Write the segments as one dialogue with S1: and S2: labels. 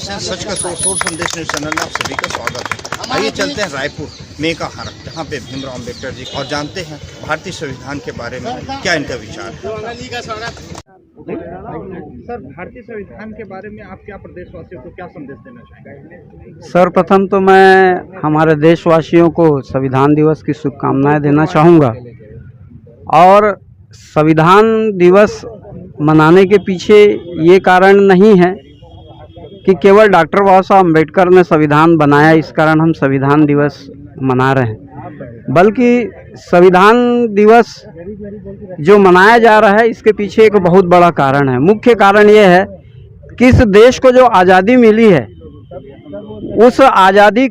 S1: से सच का सोर संदेश न्यूज चैनल में आप सभी का स्वागत है। आइए चलते हैं रायपुर मेका हारा, जहाँ पे भीमराव अम्बेडकर जी और जानते हैं भारतीय संविधान के बारे में क्या इनका विचार है। सर, भारतीय संविधान के बारे में आप क्या प्रदेशवासियों को क्या संदेश देना चाहेंगे?
S2: सर्वप्रथम तो मैं हमारे देशवासियों को संविधान दिवस की शुभकामनाएं देना चाहूँगा। और संविधान दिवस मनाने के पीछे ये कारण नहीं है कि केवल डॉक्टर बाबा साहब अम्बेडकर ने संविधान बनाया इस कारण हम संविधान दिवस मना रहे हैं, बल्कि संविधान दिवस जो मनाया जा रहा है इसके पीछे एक बहुत बड़ा कारण है। मुख्य कारण ये है कि इस देश को जो आज़ादी मिली है उस आज़ादी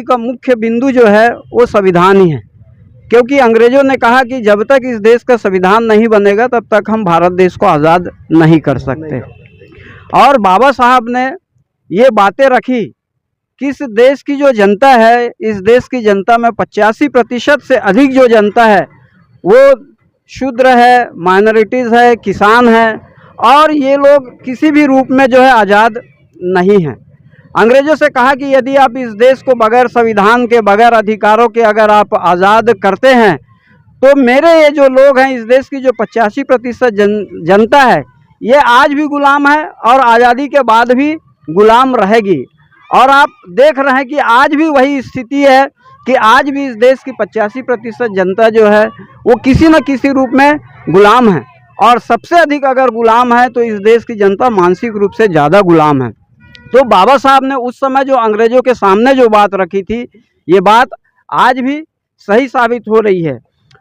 S2: का मुख्य बिंदु जो है वो संविधान ही है। क्योंकि अंग्रेज़ों ने कहा कि जब तक इस देश का संविधान नहीं बनेगा तब तक हम भारत देश को आज़ाद नहीं कर सकते। और बाबा साहब ने ये बातें रखी कि इस देश की जो जनता है, इस देश की जनता में 85% से अधिक जो जनता है वो शूद्र है, माइनॉरिटीज़ है, किसान है, और ये लोग किसी भी रूप में जो है आज़ाद नहीं हैं। अंग्रेज़ों से कहा कि यदि आप इस देश को बगैर संविधान के, बगैर अधिकारों के अगर आप आज़ाद करते हैं तो मेरे ये जो लोग हैं, इस देश की जो 85% जनता है, ये आज भी गुलाम है और आज़ादी के बाद भी गुलाम रहेगी। और आप देख रहे हैं कि आज भी वही स्थिति है कि आज भी इस देश की 85% जनता जो है वो किसी न किसी रूप में गुलाम है। और सबसे अधिक अगर गुलाम है तो इस देश की जनता मानसिक रूप से ज़्यादा गुलाम है। तो बाबा साहब ने उस समय जो अंग्रेज़ों के सामने जो बात रखी थी, ये बात आज भी सही साबित हो रही है।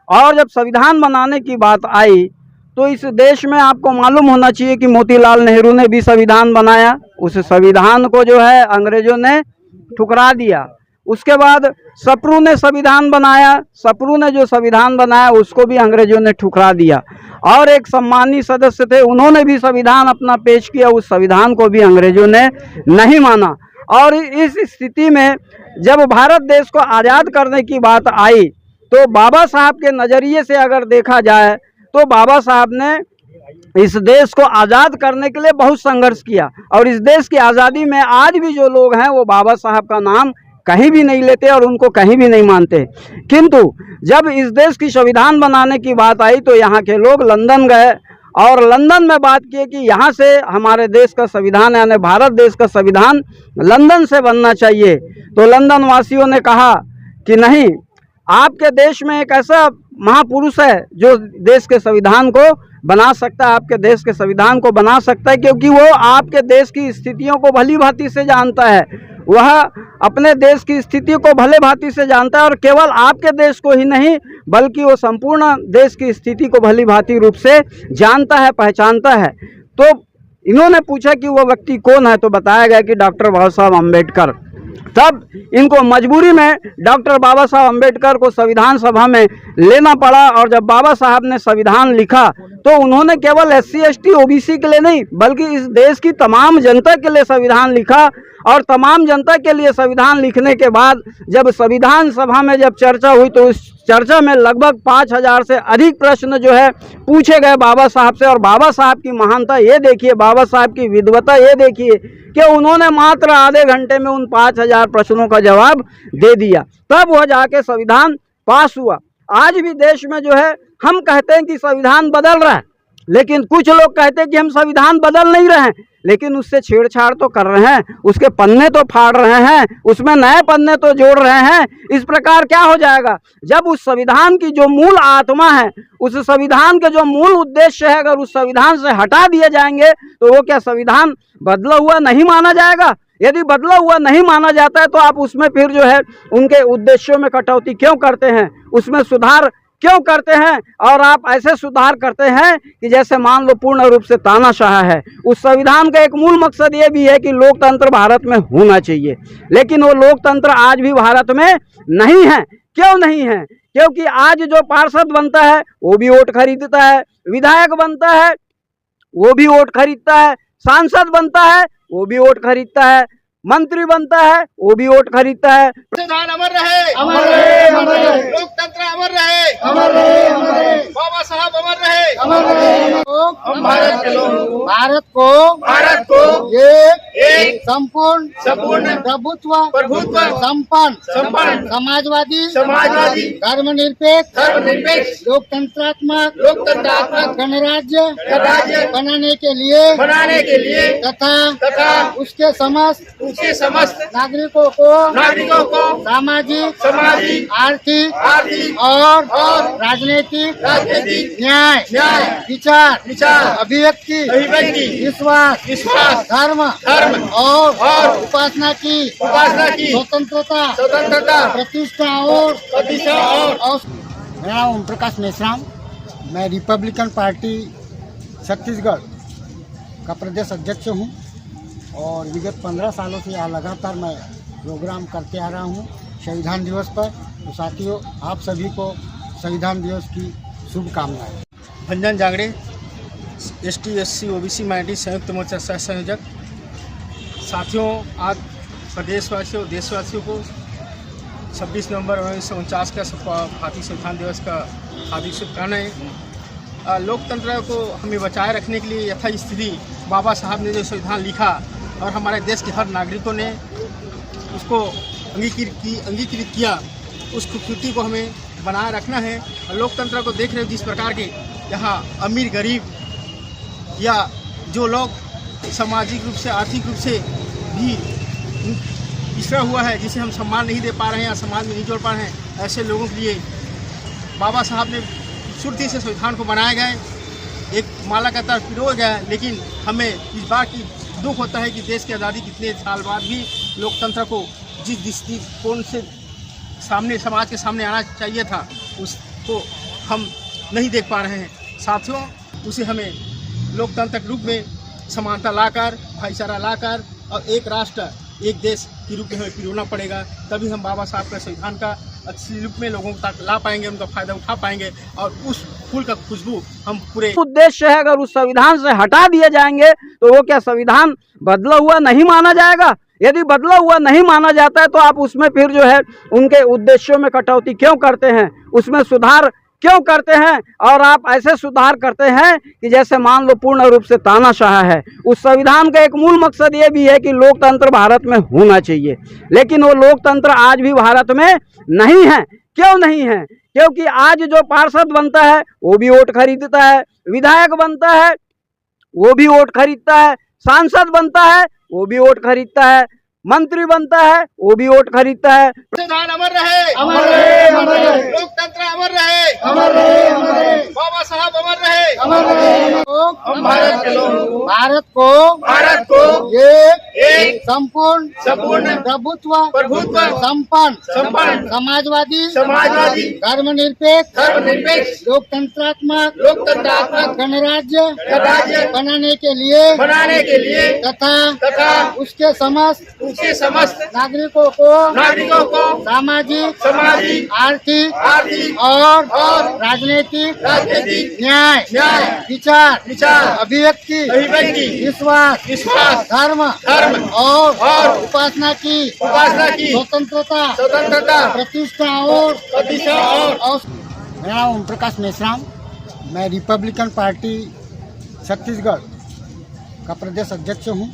S2: और जब संविधान बनाने की बात आई तो इस देश में आपको मालूम होना चाहिए कि मोतीलाल नेहरू ने भी संविधान बनाया। उस संविधान को जो है अंग्रेज़ों ने ठुकरा दिया। उसके बाद सप्रू ने संविधान बनाया। सप्रू ने जो संविधान बनाया उसको भी अंग्रेज़ों ने ठुकरा दिया। और एक सम्मानीय सदस्य थे, उन्होंने भी संविधान अपना पेश किया, उस संविधान को भी अंग्रेज़ों ने नहीं माना। और इस स्थिति में जब भारत देश को आज़ाद करने की बात आई तो बाबा साहब के नज़रिए से अगर देखा जाए तो बाबा साहब ने इस देश को आज़ाद करने के लिए बहुत संघर्ष किया। और इस देश की आज़ादी में आज भी जो लोग हैं वो बाबा साहब का नाम कहीं भी नहीं लेते और उनको कहीं भी नहीं मानते। किंतु जब इस देश की संविधान बनाने की बात आई तो यहाँ के लोग लंदन गए और लंदन में बात की कि यहाँ से हमारे देश का संविधान यानी भारत देश का संविधान लंदन से बनना चाहिए। तो लंदन वासियों ने कहा कि नहीं, आपके देश में एक ऐसा महापुरुष है जो देश के संविधान को बना सकता है, आपके देश के संविधान को बना सकता है, क्योंकि वो आपके देश की स्थितियों को भली भांति से जानता है। वह अपने देश की स्थिति को भले भांति से जानता है और केवल आपके देश को ही नहीं बल्कि वो संपूर्ण देश की स्थिति को भली भांति रूप से जानता है, पहचानता है। तो इन्होंने पूछा कि वो व्यक्ति कौन है, तो बताया गया कि डॉक्टर बाबा साहब अम्बेडकर। तब इनको मजबूरी में डॉक्टर बाबा साहब अम्बेडकर को संविधान सभा में लेना पड़ा। और जब बाबा साहब ने संविधान लिखा तो उन्होंने केवल SC ST OBC के लिए नहीं बल्कि इस देश की तमाम जनता के लिए संविधान लिखा। और तमाम जनता के लिए संविधान लिखने के बाद जब संविधान सभा में जब चर्चा हुई तो उस चर्चा में लगभग 5000 से अधिक प्रश्न जो है पूछे गए बाबा साहब से। और बाबा साहब की महानता ये देखिए, बाबा साहब की विद्वता ये देखिए कि उन्होंने मात्र आधे घंटे में उन 5000 प्रश्नों का जवाब दे दिया। तब वह जाके संविधान पास हुआ। आज भी देश में जो है हम कहते हैं कि संविधान बदल रहा है, लेकिन कुछ लोग कहते हैं कि हम संविधान बदल नहीं रहे हैं, लेकिन उससे छेड़छाड़ तो कर रहे हैं, उसके पन्ने तो फाड़ रहे हैं, उसमें नए पन्ने तो जोड़ रहे हैं। इस प्रकार क्या हो जाएगा, जब उस संविधान की जो मूल आत्मा है, उस संविधान के जो मूल उद्देश्य है, अगर उस संविधान से हटा दिए जाएंगे तो वो क्या संविधान बदला हुआ नहीं माना जाएगा? यदि बदला हुआ नहीं माना जाता है तो आप उसमें फिर जो है उनके उद्देश्यों में कटौती क्यों करते हैं, उसमें सुधार क्यों करते हैं? और आप ऐसे सुधार करते हैं कि जैसे मान लो पूर्ण रूप से तानाशाह है। उस संविधान का एक मूल मकसद ये भी है कि लोकतंत्र भारत में होना चाहिए, लेकिन वो लोकतंत्र आज भी भारत में नहीं है। क्यों नहीं है? क्योंकि आज जो पार्षद बनता है वो भी वोट खरीदता है, विधायक बनता है वो भी वोट खरीदता है, सांसद बनता है वो भी वोट खरीदता है, मंत्री बनता है वो भी वोट खरीदता है।
S3: संविधान अमर रहे, अमर रहे, अमर रहे। लोकतंत्र अमर रहे, अमर रहे, अमर रहे। बाबा साहब अमर रहे, अमर रहे। हम भारत के लोग
S4: भारत को एक संपूर्ण प्रभुत्व संपन्न समाजवादी धर्मनिरपेक्ष लोकतंत्रात्मक गणराज्य बनाने के लिए तथा उसके समस्त नागरिकों को सामाजिक आर्थिक और राजनीतिक न्याय विचार अभिव्यक्ति विश्वास धर्म और उपासना की स्वतंत्रता प्रतिष्ठा और मेरा नाम ओम प्रकाश मेश्राम, मैं रिपब्लिकन पार्टी छत्तीसगढ़ का प्रदेश अध्यक्ष हूँ और विगत 15 सालों से यहाँ लगातार मैं प्रोग्राम करते आ रहा हूँ संविधान दिवस पर। तो साथियों, आप सभी को संविधान दिवस की शुभकामनाएं।
S5: Bhanjan Jangde ST SC OBC minority संयुक्त मोर्चा सह संयोजक। साथियों, आज प्रदेशवासियों देशवासियों को 26 नवंबर 1949 का भारतीय संविधान दिवस का हार्दिक शुभकामनाएं। लोकतंत्र को हमें बचाए रखने के लिए यथास्थिति बाबा साहब ने जो संविधान लिखा और हमारे देश के हर नागरिकों ने उसको अंगीकृत किया, उस खूबसूरती को हमें बनाए रखना है। और लोकतंत्र को देख रहे हो जिस प्रकार के यहाँ अमीर गरीब या जो लोग सामाजिक रूप से आर्थिक रूप से भी पिछड़ा हुआ है, जिसे हम सम्मान नहीं दे पा रहे हैं या समाज में नहीं जोड़ पा रहे हैं, ऐसे लोगों के लिए बाबा साहब ने खूबसूरती से संविधान को बनाया गया, एक माला का तरफ पिरो गया। लेकिन हमें इस बात की दुख होता है कि देश की आज़ादी कितने साल बाद भी लोकतंत्र को जिस दृष्टिकोण से सामने समाज के सामने आना चाहिए था, उसको हम नहीं देख पा रहे हैं। साथियों, उसे हमें लोकतंत्र के रूप में समानता लाकर, भाईचारा लाकर और एक राष्ट्र एक देश के रूप में हमें पिरोना पड़ेगा। तभी हम बाबा साहब के संविधान का अच्छी रूप में लोगों तक ला पाएंगे, उनका फायदा उठा पाएंगे और उस फूल का खुशबू हम पूरे
S2: उद्देश्य है। अगर उस संविधान से हटा दिए जाएंगे तो वो क्या संविधान बदला हुआ नहीं माना जाएगा? यदि बदला हुआ नहीं माना जाता है तो आप उसमें फिर जो है उनके उद्देश्यों में कटौती क्यों करते हैं, उसमें सुधार क्यों करते हैं? और आप ऐसे सुधार करते हैं कि जैसे मान लो पूर्ण रूप से तानाशाह है। उस संविधान का एक मूल मकसद ये भी है कि लोकतंत्र भारत में होना चाहिए, लेकिन वो लोकतंत्र आज भी भारत में नहीं है। क्यों नहीं है? क्योंकि आज जो पार्षद बनता है वो भी वोट खरीदता है, विधायक बनता है वो भी वोट खरीदता है, सांसद बनता है वो भी वोट खरीदता है, मंत्री बनता है वो भी वोट खरीदता है।
S3: संविधान अमर रहे, लोकतंत्र अमर रहे, बाबा साहब अमर रहे। हम भारत के लोग
S4: भारत को एक संपूर्ण प्रभुत्व संपन्न समाजवादी धर्मनिरपेक्ष लोकतंत्रात्मक गणराज्य बनाने के लिए तथा उसके समस्त नागरिकों को सामाजिक आर्थिक और राजनीतिक न्याय विचार अभिव्यक्ति विश्वास धर्म और उपासना की स्वतंत्रता प्रतिष्ठा और मेरा नाम ओम प्रकाश मेश्राम, मैं रिपब्लिकन पार्टी छत्तीसगढ़ का प्रदेश अध्यक्ष हूँ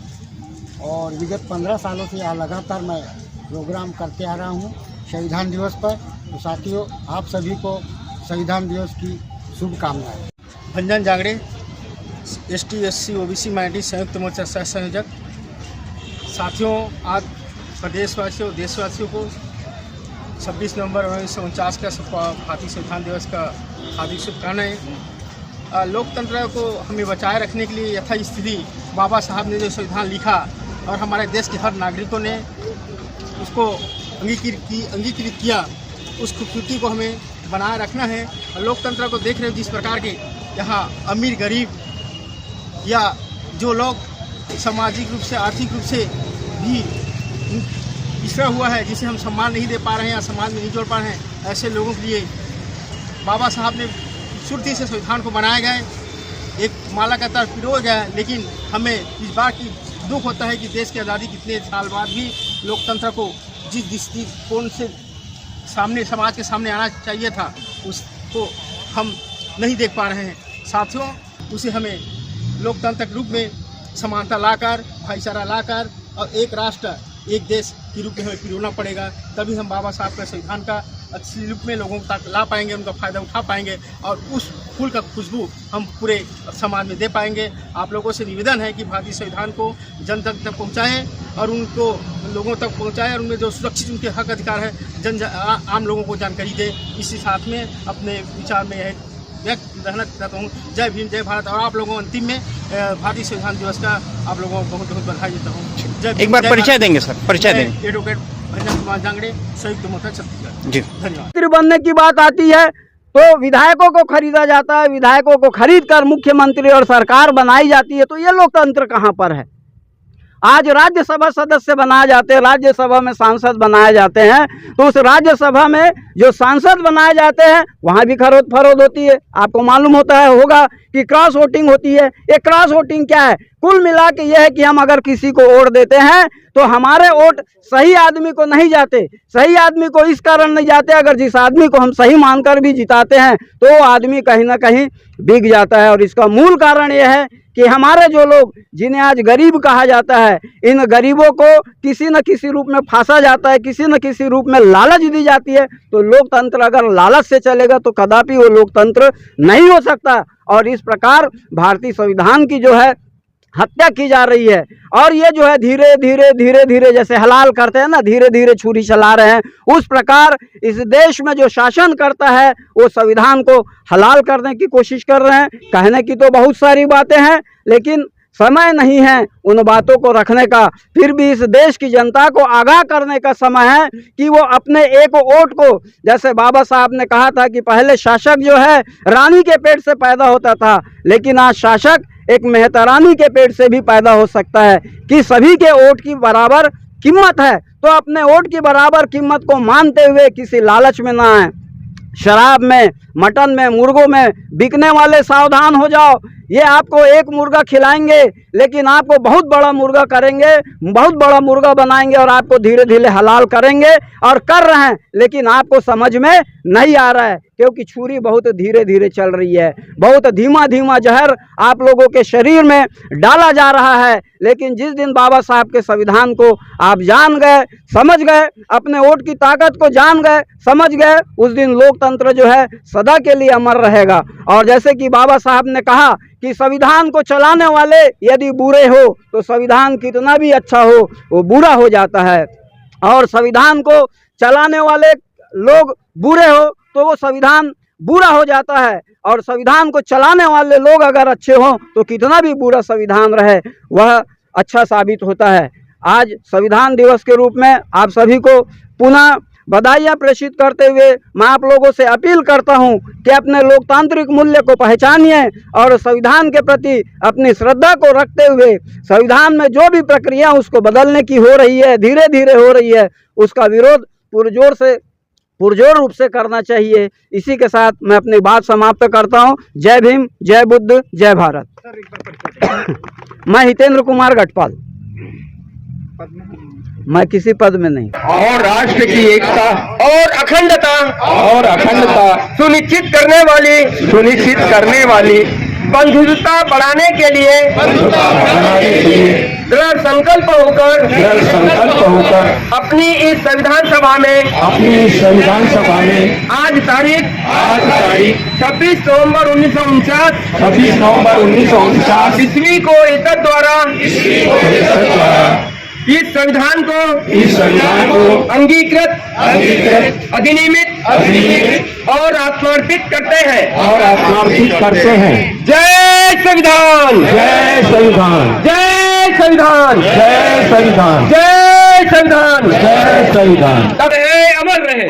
S4: और विगत 15 सालों से यहाँ लगातार मैं प्रोग्राम करते आ रहा हूँ संविधान दिवस पर। तो साथियों, आप सभी को संविधान दिवस की शुभकामनाएं।
S5: Bhanjan Jangde ST SC OBC minority संयुक्त मोर्चा सह संयोजक। साथियों, आज प्रदेशवासियों देशवासियों को 26 नवंबर 1949 का भारतीय संविधान दिवस का हार्दिक शुभकामनाएं। लोकतंत्र को हमें बचाए रखने के लिए यथास्थिति बाबा साहब ने जो संविधान लिखा और हमारे देश के हर नागरिकों ने उसको अंगीकृत किया, उस खूबसूरती को हमें बनाए रखना है। और लोकतंत्र को देख रहे हो जिस प्रकार के यहाँ अमीर गरीब या जो लोग सामाजिक रूप से आर्थिक रूप से भी पिछड़ा हुआ है, जिसे हम सम्मान नहीं दे पा रहे हैं या समाज में नहीं जोड़ पा रहे हैं, ऐसे लोगों के लिए बाबा साहब ने खूबसूरती से संविधान को बनाया गया, एक माला का तरफ पिरो गया। लेकिन हमें इस बात की दुख होता है कि देश की आज़ादी कितने साल बाद भी लोकतंत्र को जिस दृष्टिकोण से सामने समाज के सामने आना चाहिए था, उसको हम नहीं देख पा रहे हैं। साथियों, उसे हमें लोकतांत्रिक रूप में समानता लाकर, भाईचारा लाकर और एक राष्ट्र एक देश के रूप में हमें पिरोना पड़ेगा। तभी हम बाबा साहब के संविधान का अच्छी रूप में लोगों तक ला पाएंगे, उनका फ़ायदा उठा पाएंगे और उस फूल का खुशबू हम पूरे समाज में दे पाएंगे। आप लोगों से निवेदन है कि भारतीय संविधान को जन तक पहुँचाएँ और उनको लोगों तक पहुँचाएँ और उनमें जो सुरक्षित उनके हक अधिकार है आम लोगों को जानकारी दे। इसी साथ में अपने विचार में यह व्यक्त रहना चाहता हूँ। जय भीम, जय भारत। और आप लोगों अंतिम में भारतीय संविधान दिवस का आप लोगों को बहुत बहुत बधाई देता हूँ।
S1: एक बार परिचय देंगे सर, परिचय देंगे।
S5: एडवोकेट भजन कुमार जांगड़े, संयुक्त मोर्चा छत्तीसगढ़।
S1: जी
S5: धन्यवाद।
S2: मंत्री बनने की बात आती है तो विधायकों को खरीदा जाता है, विधायकों को खरीद कर मुख्यमंत्री और सरकार बनाई जाती है। तो ये लोकतंत्र कहाँ पर है? आज राज्यसभा सदस्य बनाए जाते हैं, राज्यसभा में सांसद बनाए जाते हैं, तो उस राज्यसभा में जो सांसद बनाए जाते हैं वहाँ भी खरीद फरोख्त होती है। आपको मालूम होगा कि क्रॉस वोटिंग होती है। ये क्रॉस वोटिंग क्या है? कुल मिला के यह है कि हम अगर किसी को वोट देते हैं तो हमारे वोट सही आदमी को नहीं जाते। सही आदमी को इस कारण नहीं जाते, अगर जिस आदमी को हम सही मानकर भी जिताते हैं तो वो आदमी कहीं ना कहीं बिक जाता है। और इसका मूल कारण यह है कि हमारे जो लोग, जिन्हें आज गरीब कहा जाता है, इन गरीबों को किसी न किसी रूप में फांसा जाता है, किसी न किसी रूप में लालच दी जाती है। तो लोकतंत्र अगर लालच से चलेगा तो कदापि वो लोकतंत्र नहीं हो सकता। और इस प्रकार भारतीय संविधान की जो है हत्या की जा रही है। और ये जो है धीरे धीरे जैसे हलाल करते हैं ना, धीरे धीरे छुरी चला रहे हैं, उस प्रकार इस देश में जो शासन करता है वो संविधान को हलाल करने की कोशिश कर रहे हैं। कहने की तो बहुत सारी बातें हैं, लेकिन समय नहीं है उन बातों को रखने का। फिर भी इस देश की जनता को आगाह करने का समय है कि वो अपने एक वोट को, जैसे बाबा साहब ने कहा था कि पहले शासक जो है रानी के पेट से पैदा होता था, लेकिन आज शासक एक मेहतरानी के पेट से भी पैदा हो सकता है। कि सभी के वोट की बराबर कीमत है, तो अपने वोट की बराबर कीमत को मानते हुए किसी लालच में ना आए। शराब में, मटन में, मुर्गों में बिकने वाले सावधान हो जाओ। ये आपको एक मुर्गा खिलाएंगे लेकिन आपको बहुत बड़ा मुर्गा करेंगे, बहुत बड़ा मुर्गा बनाएंगे और आपको धीरे धीरे हलाल करेंगे। और कर रहे हैं, लेकिन आपको समझ में नहीं आ रहा है क्योंकि छुरी बहुत धीरे धीरे चल रही है। बहुत धीमा धीमा जहर आप लोगों के शरीर में डाला जा रहा है। लेकिन जिस दिन बाबा साहब के संविधान को आप जान गए, समझ गए, अपने वोट की ताकत को जान गए, समझ गए, उस दिन लोकतंत्र जो है सदा के लिए अमर रहेगा। और जैसे कि बाबा साहब ने कहा कि संविधान को चलाने वाले यदि बुरे हो तो संविधान कितना भी अच्छा हो वो बुरा हो जाता है, और संविधान को चलाने वाले लोग बुरे हो तो वो संविधान बुरा हो जाता है। और संविधान को चलाने वाले लोग अगर अच्छे हों तो कितना भी बुरा संविधान रहे वह अच्छा साबित होता है। आज संविधान दिवस के रूप में आप सभी को पुनः बधाइयाँ प्रेषित करते हुए मैं आप लोगों से अपील करता हूं कि अपने लोकतांत्रिक मूल्य को पहचानिए और संविधान के प्रति अपनी श्रद्धा को रखते हुए संविधान में जो भी प्रक्रिया उसको बदलने की हो रही है, धीरे धीरे हो रही है, उसका विरोध पुरजोर रूप से करना चाहिए। इसी के साथ मैं अपनी बात समाप्त करता हूं। जय भीम, जय बुद्ध, जय भारत। मैं हितेंद्र कुमार गढ़पाल, मैं किसी पद में नहीं।
S6: और राष्ट्र की एकता और अखंडता सुनिश्चित करने वाली बंधुता बढ़ाने के लिए दृढ़ संकल्प होकर अपनी इस संविधान सभा में आज तारीख 26 नवंबर 1949 ईस्वी को एतद द्वारा इस संविधान को अंगीकृत अधिनियमित और आत्मार्पित करते हैं। जय संविधान, जय संविधान, जय संविधान, जय संविधान, जय संविधान, जय संविधान। अमर रहे।